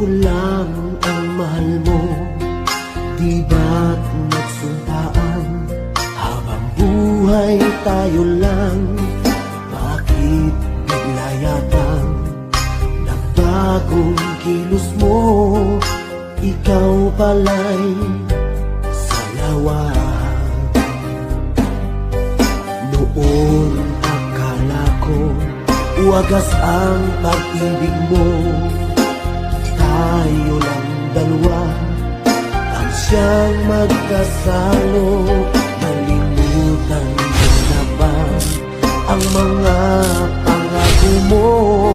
Ako lang ang mahal mo, di ba't nagsumpaan? Habang buhay tayo lang, bakit bigla yatang nagbagong kilos mo? Ikaw pala'y salawa. Noon akala ko wagas ang pag-ibig mo, tayo lang dalawa ang siyang magkasalo. Nalimutan mo na ba ang mga pangako mo?